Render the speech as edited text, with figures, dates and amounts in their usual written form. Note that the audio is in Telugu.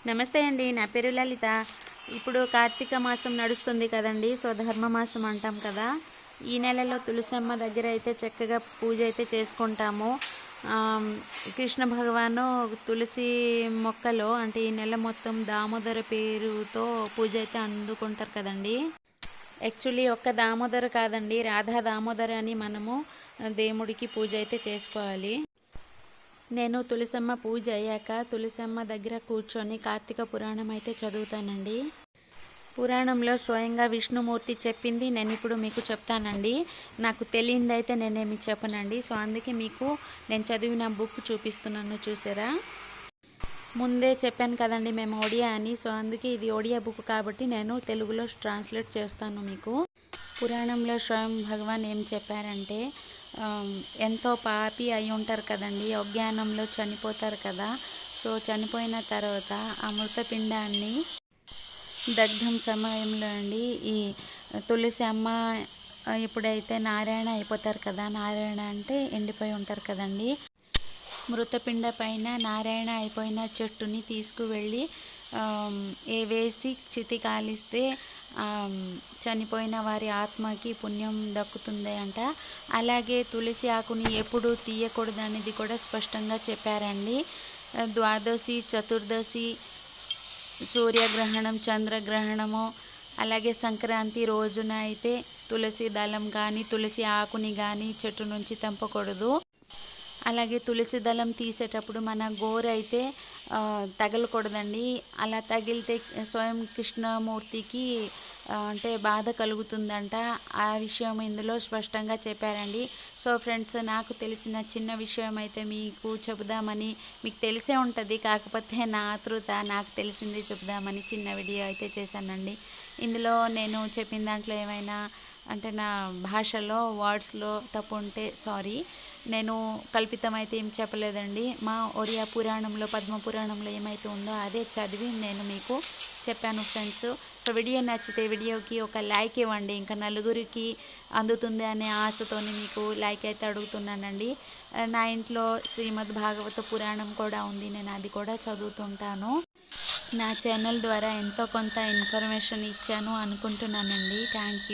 నమస్తే అండి. నా పేరు లలిత. ఇప్పుడు కార్తీక మాసం నడుస్తుంది కదండి. సో ధర్మమాసం అంటాం కదా. ఈ నెలలో తులసమ్మ దగ్గర అయితే చక్కగా పూజ అయితే చేసుకుంటాము. కృష్ణ భగవాను తులసి మొక్కలో అంటే ఈ నెల మొత్తం దామోదర పేరుతో పూజ అయితే అందుకుంటారు కదండి. యాక్చువల్లీ ఒక్క దామోదర కాదండి, రాధా దామోదర అని మనము దేవుడికి పూజ అయితే చేసుకోవాలి. నేను తులసమ్మ పూజ అయ్యాక తులసమ్మ దగ్గర కూర్చొని కార్తీక పురాణం అయితే చదువుతానండి. పురాణంలో స్వయంగా విష్ణుమూర్తి చెప్పింది నేను ఇప్పుడు మీకు చెప్తానండి. నాకు తెలియందైతే నేనేమి చెప్పనండి. సో అందుకే మీకు నేను చదివిన బుక్ చూపిస్తున్నాను, చూసారా. ముందే చెప్పాను కదండి మేము ఒడియా అని. సో అందుకే ఇది ఒడియా బుక్ కాబట్టి నేను తెలుగులో ట్రాన్స్లేట్ చేస్తాను మీకు. పురాణంలో స్వయం భగవాన్ ఏం చెప్పారంటే, ఎంతో పాపి అయి ఉంటారు కదండి, అజ్ఞానంలో చనిపోతారు కదా. సో చనిపోయిన తర్వాత ఆ మృతపిండాన్ని దగ్ధం సమయంలో అండి ఈ తులసి అమ్మ ఎప్పుడైతే నారాయణ అయిపోతారు కదా, నారాయణ అంటే ఎండిపోయి ఉంటారు కదండి, మృతపిండ పైన నారాయణ అయిపోయిన చెట్టుని తీసుకువెళ్ళి వేసి చితి కాలిస్తే చనిపోయిన వారి ఆత్మకి పుణ్యం దక్కుతుంది అంట. అలాగే తులసి ఆకుని ఎప్పుడు తీయకూడదు అనేది కూడా స్పష్టంగా చెప్పారండి. ద్వాదశి, చతుర్దశి, సూర్యగ్రహణం, చంద్రగ్రహణము, అలాగే సంక్రాంతి రోజున అయితే తులసి దళం కానీ తులసి ఆకుని కానీ చెట్టు నుంచి తెంపకూడదు. అలాగే తులసి దళం తీసేటప్పుడు మన గోరు అయితే తగలకూడదండి. అలా తగిలితే స్వయం కృష్ణమూర్తికి అంటే బాధ కలుగుతుందంట. ఆ విషయం ఇందులో స్పష్టంగా చెప్పారండి. సో ఫ్రెండ్స్, నాకు తెలిసిన చిన్న విషయం అయితే మీకు చెబుదామని, మీకు తెలిసే ఉంటుంది కాకపోతే నా ఆతృత, నాకు తెలిసింది చెబుదామని చిన్న వీడియో అయితే చేశానండి. ఇందులో నేను చెప్పిన దాంట్లో ఏమైనా అంటే నా భాషలో వర్డ్స్లో తప్పు ఉంటే సారీ. నేను కల్పితం అయితే ఏం చెప్పలేదండి. మా ఒరియా పురాణంలో, పద్మ పురాణంలో ఏమైతే ఉందో అదే చదివి నేను మీకు చెప్పాను ఫ్రెండ్స్. సో వీడియో నచ్చితే వీడియోకి ఒక లైక్ ఇవ్వండి. ఇంకా నలుగురికి అందుతుంది అనే ఆశతోని మీకు లైక్ అయితే అడుగుతున్నానండి. నా ఇంట్లో శ్రీమద్ భాగవత పురాణం కూడా ఉంది, నేను అది కూడా చదువుతుంటాను. నా ఛానల్ ద్వారా ఎంతో కొంత ఇన్ఫర్మేషన్ ఇచ్చాను అనుకుంటున్నానండి. Thank you.